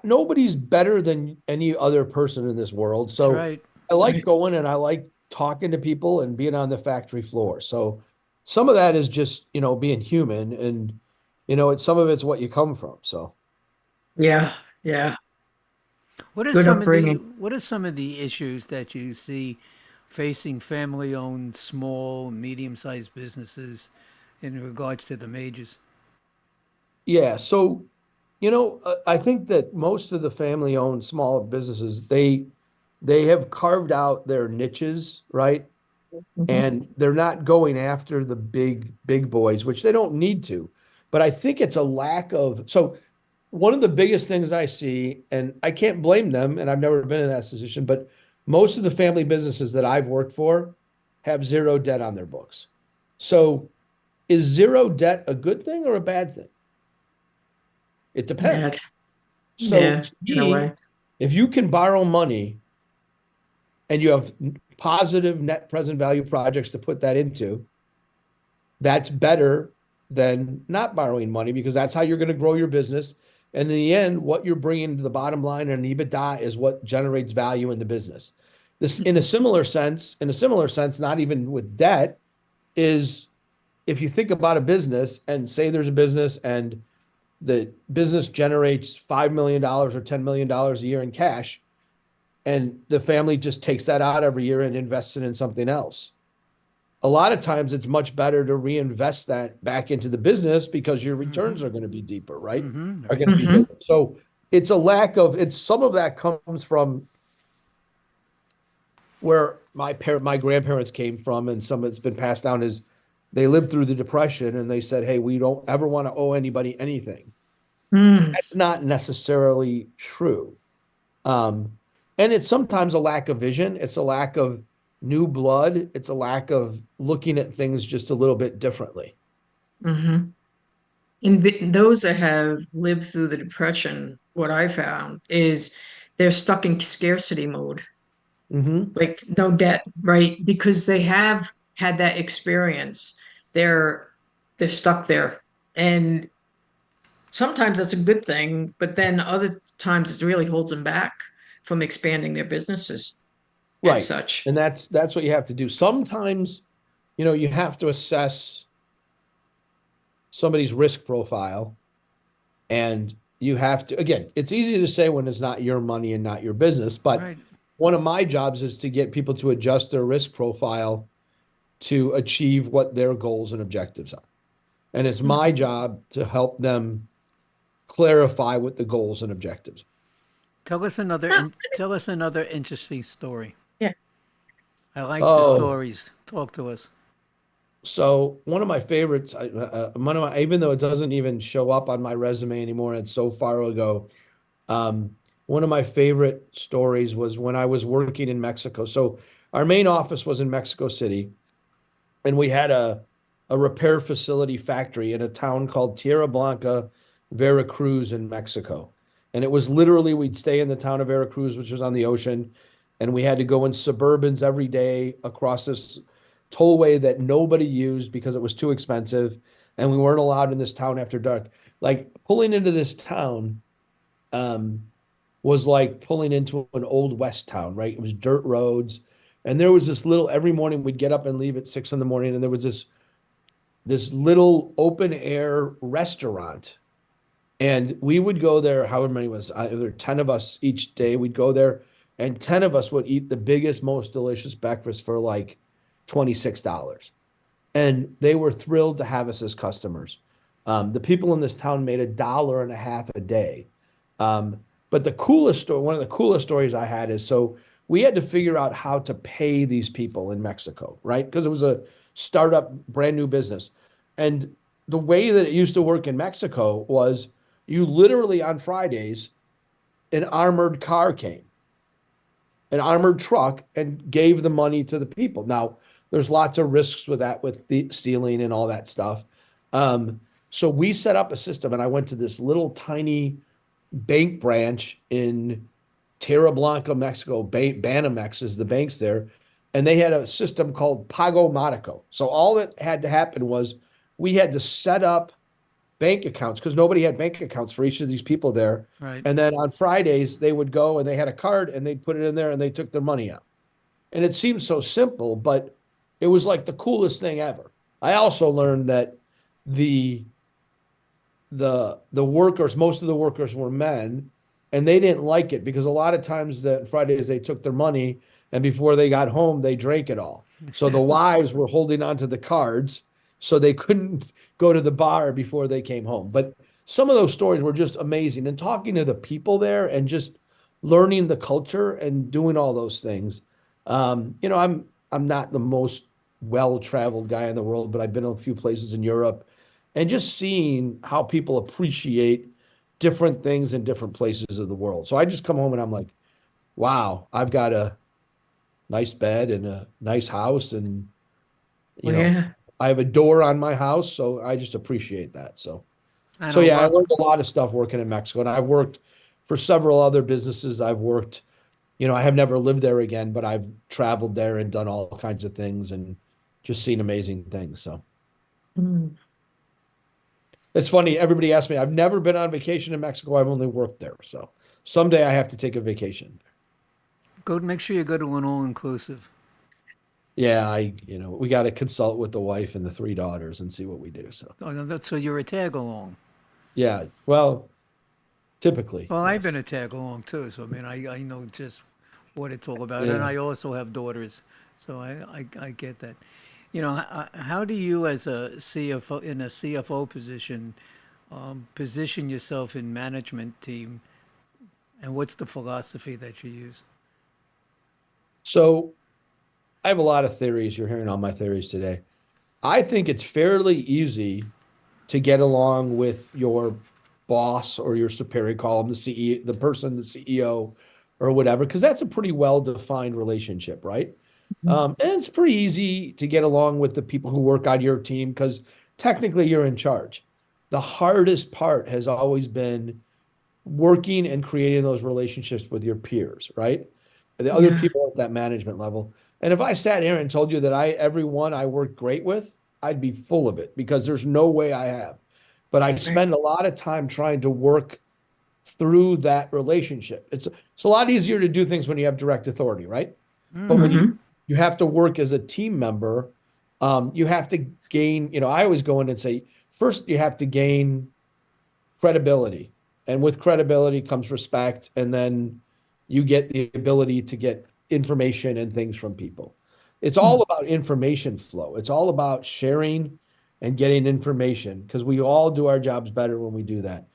nobody's better than any other person in this world.
That's
So
right.
I like going and I like talking to people and being on the factory floor. So some of that is just, being human and, some of it's what you come from. So.
Yeah, yeah.
What are
Good
some of the
upbringing.
what are some of the issues that you see facing family-owned small, medium-sized businesses in regards to the majors?
Yeah, so I think that most of the family-owned small businesses, they have carved out their niches, right?
Mhm.
And they're not going after the big boys, which they don't need to. But I think it's a lack of, so one of the biggest things I see, and I can't blame them, and I've never been in that position, but most of the family businesses that I've worked for have zero debt on their books. So is zero debt a good thing or a bad thing? It
Yeah,
depends. So
yeah,
to
in a
me,
way.
if you can borrow money and you have positive net present value projects to put that into, that's better than not borrowing money because that's how you're going to grow your business. And in the end, what you're bringing to the bottom line and EBITDA is what generates value in the business. This, in a similar sense, not even with debt, is if you think about a business and say there's a business and the business generates $5 million or $10 million a year in cash, and the family just takes that out every year and invests it in something else. A lot of times it's much better to reinvest that back into the business because your returns are going to be deeper, right? Are
Right.
going to be
Hmm.
bigger. So it's a lack of, it's some of that comes from where my grandparents came from, and some of it's been passed down is they lived through the Depression and they said, hey, we don't ever want to owe anybody anything.
Mm,
That's not necessarily true. Um, and it's sometimes a lack of vision. It's a lack of new blood. It's a lack of looking at things just a little bit differently.
hmm. Those that have lived through the Depression, what I found is they're stuck in scarcity mode,
Mm-hmm.
like no debt, right? Because they have had that experience. They're they're stuck there. And sometimes that's a good thing, but then other times it really holds them back from expanding their businesses and
Right.
such.
And that's what you have to do. Sometimes, you have to assess somebody's risk profile and you have to, again, it's easy to say when it's not your money and not your business, but
Right.
one of my jobs is to get people to adjust their risk profile to achieve what their goals and objectives are. And it's my job to help them clarify what the goals and objectives are.
Tell us another interesting story.
Yeah.
I like the
Oh,
stories. Talk to us.
so one of my favorites, even though it doesn't even show up on my resume anymore, it's so far ago. Um, one of my favorite stories was when I was working in Mexico. So our main office was in Mexico City, and we had a repair facility factory in a town called Tierra Blanca, Veracruz in Mexico. And it was literally, we'd stay in the town of Veracruz, which was on the ocean, and we had to go in Suburbans every day across this tollway that nobody used because it was too expensive. And we weren't allowed in this town after dark. Like pulling into this town, um, was like pulling into an old West town, right? It was dirt roads. And there was this little, every morning we'd get up and leave at 6 in the morning, and there was this little open air restaurant. And we would go there, however many was, there were 10 of us each day. We'd go there, and 10 of us would eat the biggest, most delicious breakfast for like $26. And they were thrilled to have us as customers. The people in this town made $1.50 a day. But the coolest story, one of the coolest stories I had is so we had to figure out how to pay these people in Mexico, right? Because it was a startup, brand new business. And the way that it used to work in Mexico was you literally on Fridays, an armored car came, an armored truck, and gave the money to the people. Now, there's lots of risks with that, with the stealing and all that stuff. So we set up a system, and I went to this little tiny bank branch in Terra Blanca, Mexico. Banamex is the banks there. and they had a system called Pago Monaco. So all that had to happen was we had to set up bank accounts because nobody had bank accounts for each of these people there.
Right.
And then on Fridays, they would go and they had a card and they'd put it in there and they took their money out. And it seemed so simple, but it was like the coolest thing ever. I also learned that the workers, most of the workers were men, and they didn't like it because a lot of times that Fridays they took their money and before they got home, they drank it all. So the wives were holding onto the cards so they couldn't go to the bar before they came home. But some of those stories were just amazing. And talking to the people there and just learning the culture and doing all those things. You know, I'm not the most well-traveled guy in the world, but I've been in a few places in Europe and just seeing how people appreciate different things in different places of the world. So I just come home and I'm like, wow, I've got a nice bed and a nice house and, you know,
Yeah.
I have a door on my house. So I just appreciate that. So
I
so
know,
yeah, I learned a lot of stuff working in Mexico, and I've worked for several other businesses. I've worked, you know, I have never lived there again, but I've traveled there and done all kinds of things and just seen amazing things. So
Mm.
it's funny. Everybody asks me, I've never been on vacation in Mexico. I've only worked there. So someday I have to take a vacation.
go make sure you go to an all-inclusive.
Yeah, you know, we got to consult with the wife and the 3 daughters and see what we do. So
Oh, no, so you're a tag along.
yeah, well, typically,
Well, I've
yes.
been a tag along too, so I mean, I know just what it's all about,
Yeah.
and I also have daughters, so I get that. You know, how do you, as a CFO in a CFO position, position yourself in management team, and what's the philosophy that you use?
So I have a lot of theories. You're hearing all my theories today. I think it's fairly easy to get along with your boss or your superior, call them the CEO, the person, the CEO, or whatever, because that's a pretty well-defined relationship, right? And it's pretty easy to get along with the people who work on your team because technically you're in charge. The hardest part has always been working and creating those relationships with your peers, right? The other
Yeah.
people at that management level. And if I sat here and told you that everyone I work great with, I'd be full of it because there's no way I have. But I spend a lot of time trying to work through that relationship. It's a lot easier to do things when you have direct authority, right? But when you have to work as a team member, you have to gain, you know, I always go in and say, first you have to gain credibility. And with credibility comes respect. And then you get the ability to get information and things from people. It's all about information flow. It's all about sharing and getting information because we all do our jobs better when we do that.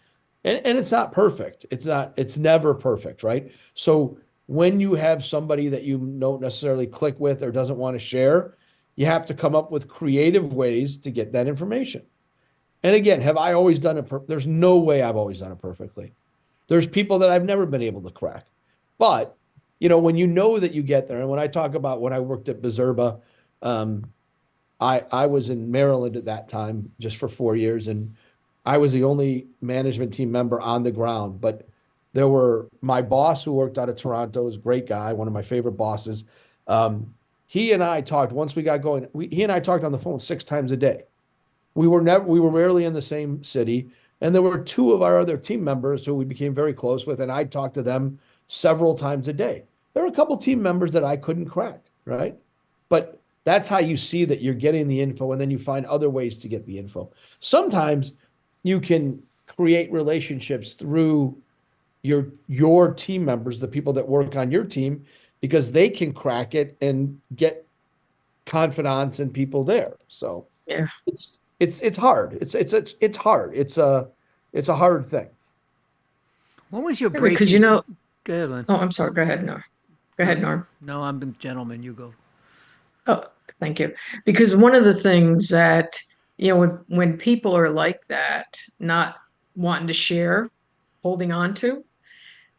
And it's not perfect. It's never perfect, right? So when you have somebody that you don't necessarily click with or doesn't want to share, you have to come up with creative ways to get that information. And again, have I always done it? There's no way I've always done it perfectly. There's people that I've never been able to crack. But, you know, when you know that you get there, and when I talk about when I worked at Bizerba, I was in Maryland at that time just for 4 years, and I was the only management team member on the ground. But there were my boss who worked out of Toronto, is a great guy, one of my favorite bosses. He and I talked once we got going. He and I talked on the phone 6 times a day. We were rarely in the same city. And there were 2 of our other team members who we became very close with, and I talked to them several times a day. There were a couple team members that I couldn't crack, right? But that's how you see that you're getting the info, and then you find other ways to get the info. Sometimes you can create relationships through your team members, the people that work on your team, because they can crack it and get confidants and people there. So
Yeah.
it's hard. It's hard. It's a hard thing.
What was your
Yeah,
break?
because, you know,
Go ahead, Lynn.
oh, I'm sorry. Go ahead, Norm. Go ahead, Norm.
No, I'm the gentleman. You go.
Oh, thank you. Because one of the things that, you know, when people are like that, not wanting to share, holding on to,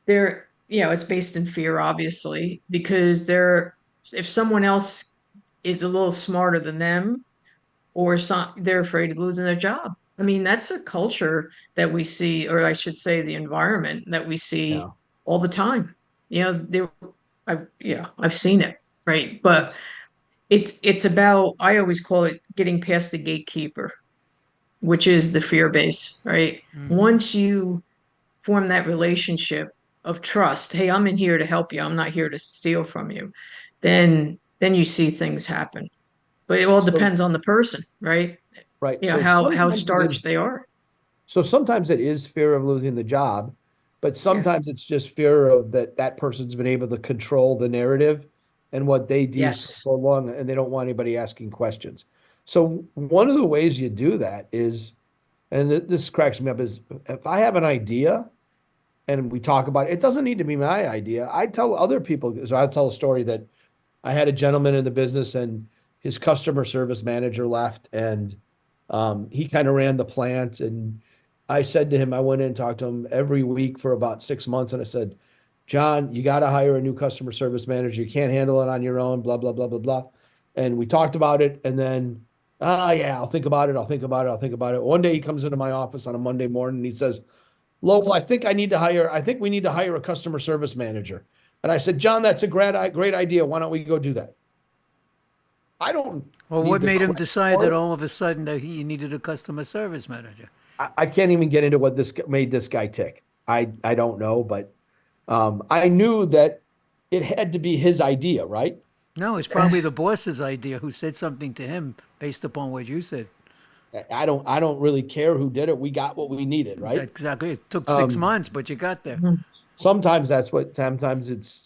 they're, you know, it's based in fear, obviously, because if someone else is a little smarter than them, or they're afraid of losing their job. I mean, that's a culture that we see, or I should say, the environment that we see
Yeah.
all the time. You know, yeah, I've seen it, right? But it's about, I always call it getting past the gatekeeper, which is the fear base, right? Once you form that relationship of trust, hey, I'm in here to help you, I'm not here to steal from you, then you see things happen. But it all
So,
depends on the person, right?
right.
You know,
So
how
sometimes it is,
starched they are.
so sometimes it is fear of losing the job, but
Yeah.
sometimes it's just fear of that person's been able to control the narrative and what they do for
Yes.
so long, and they don't want anybody asking questions. So one of the ways you do that is, and this cracks me up, is if I have an idea and we talk about it, it doesn't need to be my idea. I tell other people, so I tell a story that I had a gentleman in the business and his customer service manager left, and he kind of ran the plant. And I said to him, I went in and talked to him every week for about 6 months. And I said, John, you got to hire a new customer service manager. You can't handle it on your own, blah, blah, blah, blah, blah. And we talked about it. And then, yeah, I'll think about it. I'll think about it. I'll think about it. One day he comes into my office on a Monday morning and he says, Lowell, I think we need to hire a customer service manager. And I said, John, that's a great idea. Why don't we go do that? I don't.
Well,
need
what
the
made him
credit
decide
for
that
it.
all of a sudden that he needed a customer service manager?
I can't even get into what made this guy tick. I don't know, but I knew that it had to be his idea, right?
No, it's probably the boss's idea who said something to him based upon what you said.
I don't really care who did it. We got what we needed, right?
Exactly. It took 6 months, but you got there.
Sometimes sometimes it's,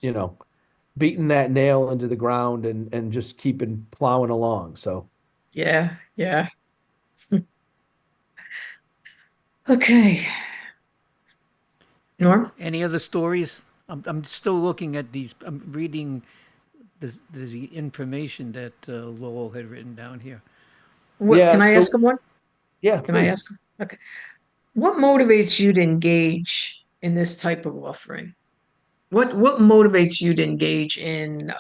beating that nail into the ground and just keeping plowing along. So
Yeah, yeah. Okay. Norm?
Any other stories? I'm still looking at these. I'm reading the information that Lowell had written down here.
What,
Yeah,
can I
so-
ask him one?
yeah,
Can I
please.
ask him? Okay. What motivates you to engage in this type of offering? What motivates you to engage in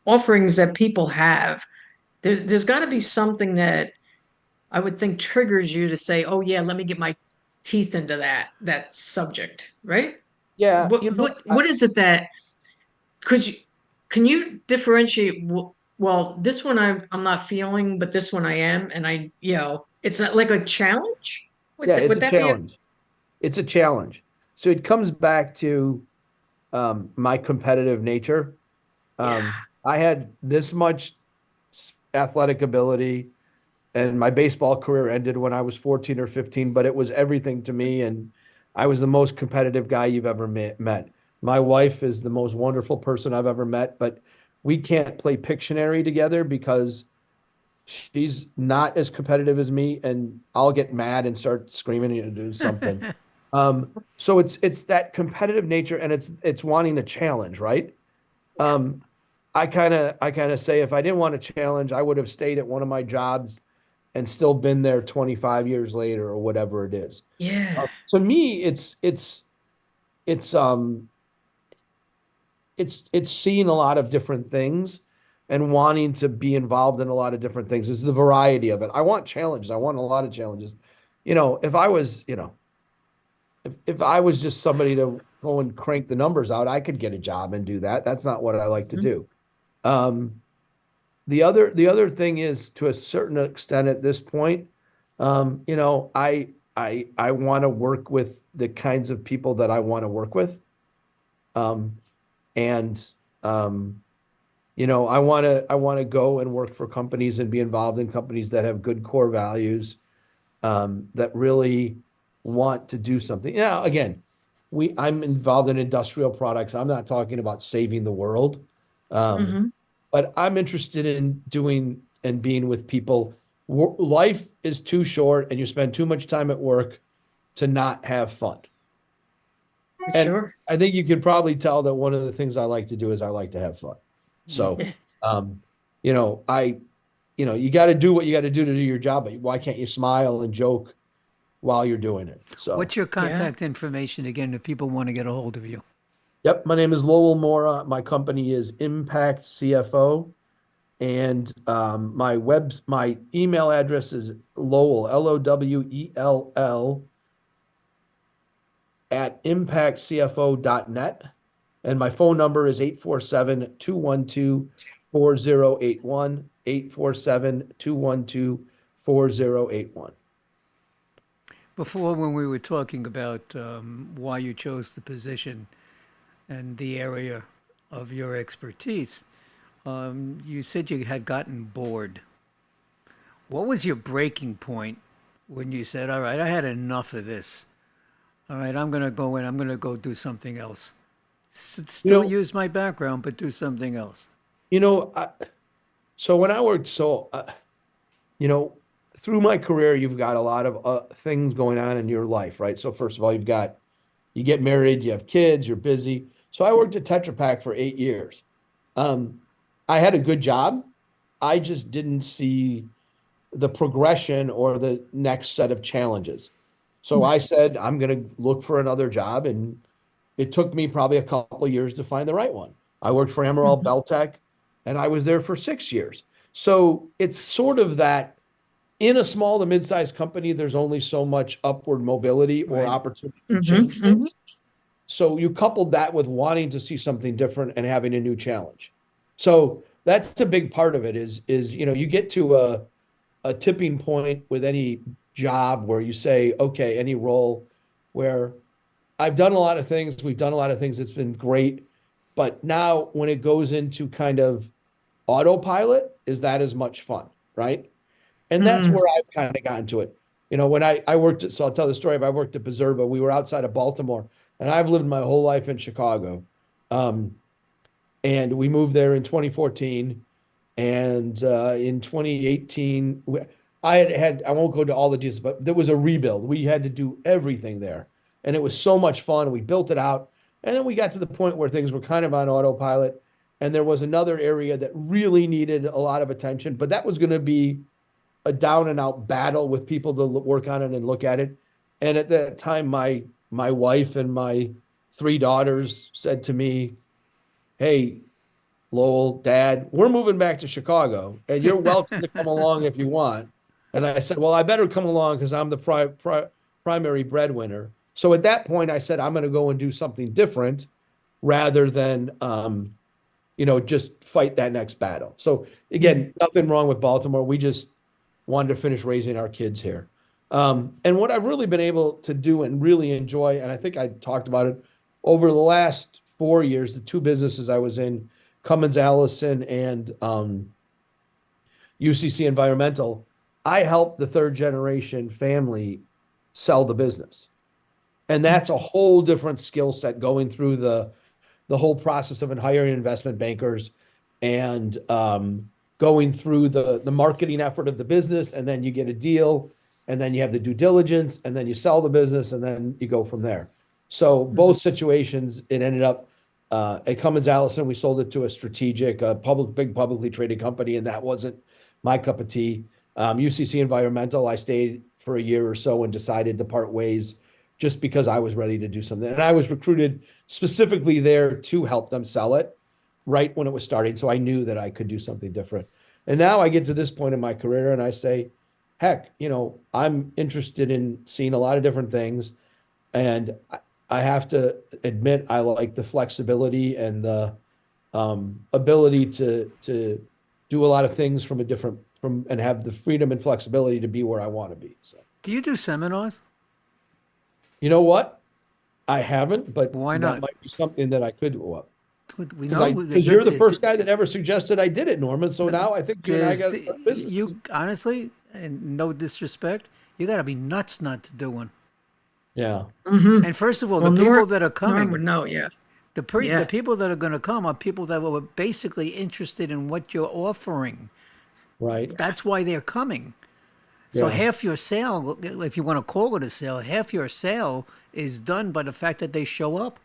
offerings that people have? There's got to be something that I would think triggers you to say, "Oh yeah, let me get my teeth into that subject," right?
Yeah,
What is it that? Because can you differentiate? Well, this one I'm not feeling, but this one I am, and it's not like a challenge.
yeah, it's
Would
a
that
challenge. It's a challenge. So it comes back to my competitive nature.
Yeah.
I had this much athletic ability, and my baseball career ended when I was 14 or 15, but it was everything to me. And I was the most competitive guy you've ever met. My wife is the most wonderful person I've ever met, but we can't play Pictionary together because she's not as competitive as me, and I'll get mad and start screaming and do something. So it's that competitive nature, and it's wanting a challenge, right? I kind of say if I didn't want a challenge, I would have stayed at one of my jobs and still been there 25 years later or whatever it is.
Yeah.
To me, it's seeing a lot of different things and wanting to be involved in a lot of different things. It's the variety of it. I want challenges. I want a lot of challenges. If I was, if I was just somebody to go and crank the numbers out, I could get a job and do that. That's not what I like to do. The other thing is, to a certain extent at this point, I want to work with the kinds of people that I want to work with. I want to go and work for companies and be involved in companies that have good core values, that really want to do something. Now, again, I'm involved in industrial products. I'm not talking about saving the world. But I'm interested in doing and being with people. Life is too short, and you spend too much time at work to not have fun.
For
And
sure.
I think you can probably tell that one of the things I like to do is I like to have fun. So, you got to do what you got to do your job, but why can't you smile and joke while you're doing it? So,
What's your contact information again if people want to get a hold of you?
yep, my name is Lowell Mora. My company is Impact CFO, and my email address is Lowell, Lowell, at impactcfo.net. And my phone number is 847-212-4081, 847-212-4081.
Before, when we were talking about why you chose the position and the area of your expertise, you said you had gotten bored. What was your breaking point when you said, all right, I had enough of this. All right, I'm going to go in, I'm going to go do something else. Still
know-
use my background, but do something else.
So when I worked, through my career, you've got a lot of things going on in your life, right? So first of all, you get married, you have kids, you're busy. So I worked at Tetra Pak for 8 years. I had a good job. I just didn't see the progression or the next set of challenges. So I said, I'm going to look for another job. And it took me probably a couple of years to find the right one. I worked for Amaral Beltec, and I was there for 6 years. So it's sort of that in a small to mid-sized company, there's only so much upward mobility or
Right.
opportunity to change things. So you coupled that with wanting to see something different and having a new challenge. So that's a big part of it is you get to a tipping point with any job where you say, okay, any role where I've done a lot of things, we've done a lot of things, it's been great. But now when it goes into kind of autopilot, is that as much fun, right? And that's where I've kind of gotten to it. When I worked so I'll tell the story. I worked at Bizerba. We were outside of Baltimore, and I've lived my whole life in Chicago. And we moved there in 2014. And in 2018, I won't go to all the details, but there was a rebuild. We had to do everything there. And it was so much fun. We built it out. And then we got to the point where things were kind of on autopilot. And there was another area that really needed a lot of attention, but that was going to be a down and out battle with people to work on it and look at it. And at that time, my wife and my 3 daughters said to me, hey, Lowell, Dad, we're moving back to Chicago, and you're welcome to come along if you want. And I said, well, I better come along because I'm the primary breadwinner. So at that point, I said, I'm going to go and do something different rather than, just fight that next battle. So again, nothing wrong with Baltimore. We just wanted to finish raising our kids here. And what I've really been able to do and really enjoy, and I think I talked about it over the last 4 years, the 2 businesses I was in, Cummins Allison and UCC Environmental, I helped the 3rd generation family sell the business. And that's a whole different skill set, going through the whole process of hiring investment bankers and going through the marketing effort of the business, and then you get a deal, and then you have the due diligence, and then you sell the business, and then you go from there. So both situations, it ended up at Cummins Allison, we sold it to a strategic, big publicly traded company, and that wasn't my cup of tea. UCC Environmental, I stayed for a year or so and decided to part ways just because I was ready to do something. And I was recruited specifically there to help them sell it right when it was starting. So I knew that I could do something different. And now I get to this point in my career and I say, heck, I'm interested in seeing a lot of different things. And I have to admit, I like the flexibility and the ability to do a lot of things and have the freedom and flexibility to be where I want to be. So,
Do you do seminars?
you know what? I haven't, but
Why
that
not?
might be something that I could do up.
We know
Because you're the first guy that ever suggested I did it, Norman. So now I think you and I got
there's-
a business.
You honestly, and no disrespect, you got to be nuts not to do one.
Yeah.
And first of all, the people that are
Norm
coming,
would know, yeah.
the people that are going to come are people that were basically interested in what you're offering.
Right.
That's why they're coming. So
Yeah.
half your sale, if you want to call it a sale, half your sale is done by the fact that they show up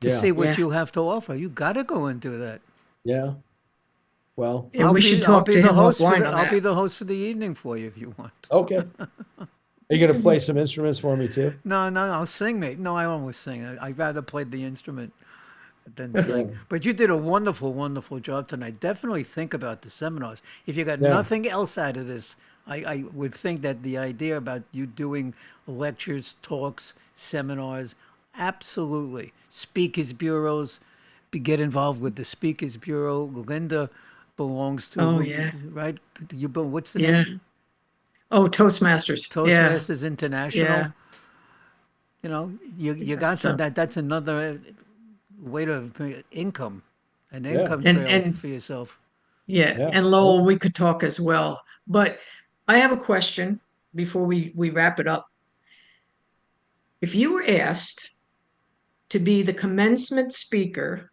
to
Yeah.
see what
Yeah.
you have to offer. You got to go and do that.
Yeah. Well,
And we should talk to
the
him
host
offline
for
on
I'll
that.
be the host for the evening for you if you want.
okay. Are you going to play some instruments for me too?
No, I'll sing, mate. No, I always sing. I'd rather play the instrument than sing. But you did a wonderful, wonderful job tonight. Definitely think about the seminars. If you got
Yeah.
nothing else out of this, I would think that the idea about you doing lectures, talks, seminars, absolutely. Speakers bureaus, get involved with the Speakers Bureau. Linda belongs to,
Oh, yeah.
right? What's the
Yeah.
name?
Oh, Toastmasters. Yeah.
Toastmasters International.
Yeah.
You know, you
Yeah,
got
so-
that's another way to income, an
Yeah.
income
And-
trail
and-
for yourself.
Yeah.
Yeah.
And Lowell, we could talk as well. But I have a question before we wrap it up. If you were asked to be the commencement speaker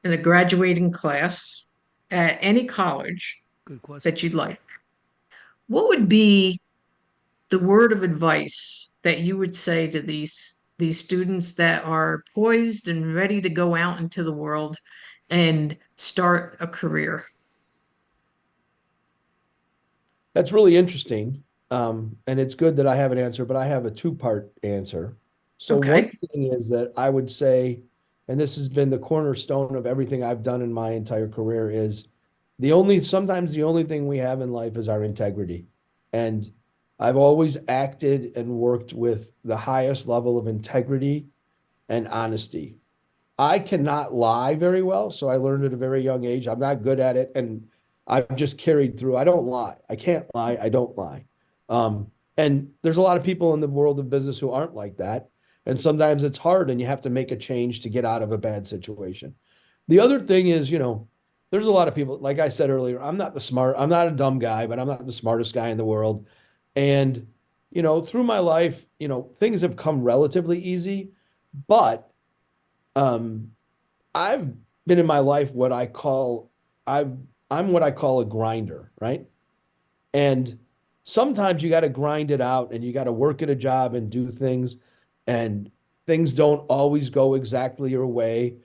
in a graduating class at any college
Good question.
that you'd like, what would be the word of advice that you would say to these students that are poised and ready to go out into the world and start a career?
That's really interesting. And it's good that I have an answer, but I have a two-part answer. So
Okay.
one thing is that I would say, and this has been the cornerstone of everything I've done in my entire career, is sometimes the only thing we have in life is our integrity. And I've always acted and worked with the highest level of integrity and honesty. I cannot lie very well, so I learned at a very young age. I'm not good at it, and I've just carried through. I don't lie. I can't lie. I don't lie. And there's a lot of people in the world of business who aren't like that. And sometimes it's hard and you have to make a change to get out of a bad situation. The other thing is, there's a lot of people, like I said earlier, I'm not a dumb guy, but I'm not the smartest guy in the world. And, through my life, things have come relatively easy, but I've been in my life I'm what I call a grinder, right? And sometimes you got to grind it out and you got to work at a job and do things, and things don't always go exactly your way.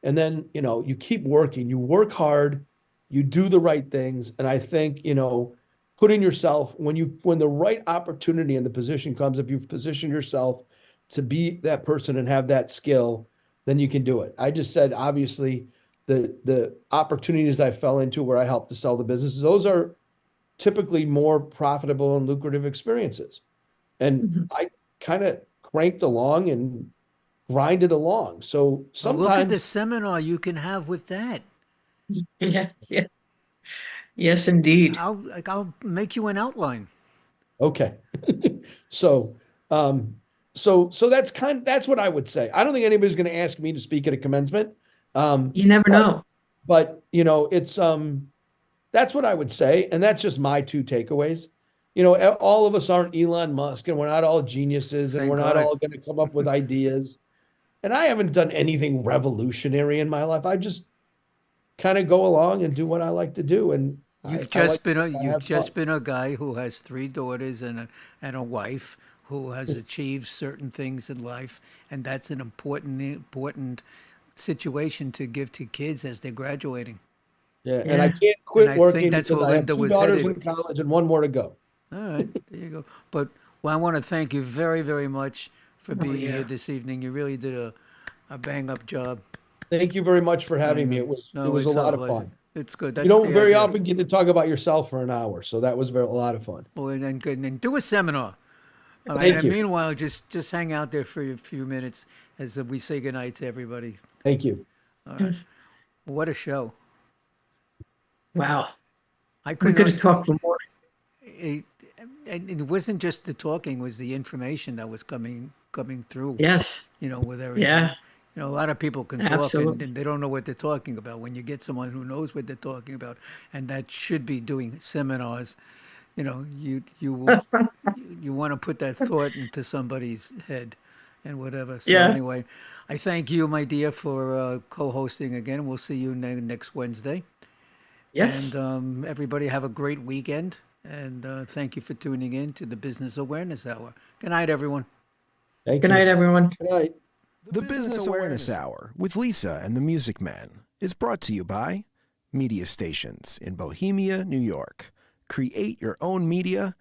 And then, you keep working, you work hard, you do the right things. And I think, putting yourself, when the right opportunity and the position comes, if you've positioned yourself to be that person and have that skill, then you can do it. I just said, obviously, the opportunities I fell into where I helped to sell the businesses, those are typically more profitable and lucrative experiences. And
Mhm.
I kind of cranked along and grinded along. So
Well,
sometimes
look at the seminar you can have with that.
Yeah. Yeah. Yes, indeed.
I'll make you an outline.
Okay. So, so that's what I would say. I don't think anybody's going to ask me to speak at a commencement.
You never know.
But it's that's what I would say, and that's just my two takeaways. All of us aren't Elon Musk, and we're not all geniuses, and
Thank
we're not
God.
all going to come up with ideas. And I haven't done anything revolutionary in my life. I just kind of go along and do what I like to do. And
You've
I like- I
you've
have
just
fun.
been a guy who has 3 daughters and a wife who has achieved certain things in life, and that's an important situation to give to kids as they're graduating.
Yeah, and I
Yeah.
can't quit
And I
working
think that's
because
where
I have
Linda
2
was
daughters
headed.
in college and 1 more to go.
All right, there you go. But I want to thank you very, very much for being
yeah.
here this evening. You really did a bang-up job.
Thank you very much for having me. It was
No,
a
it's our
lot of
pleasure.
fun.
It's good.
You
That's
don't
the
very
idea.
often get to talk about yourself for an hour, so that was a lot of fun.
Well, and good. And do a seminar. All right,
Thank
and
you.
meanwhile, just hang out there for a few minutes as we say goodnight to everybody.
Thank you.
What a show!
Wow.
I
We
couldn't.
could have talked for more.
It, and it wasn't just the talking; it was the information that was coming through.
Yes.
With everything.
Yeah.
A lot of people can talk
Absolutely.
and they don't know what they're talking about. When you get someone who knows what they're talking about, and that should be doing seminars, you want to put that thought into somebody's head, and whatever. So
Yeah.
anyway, I thank you, my dear, for co-hosting again. We'll see you next Wednesday.
Yes.
And everybody have a great weekend. And thank you for tuning in to the Business Awareness Hour. Good night, everyone.
Thank
Good
you.
night, everyone.
Good night.
The Business Awareness Hour with Lisa and the Music Man is brought to you by Media Stations in Bohemia, New York. Create your own media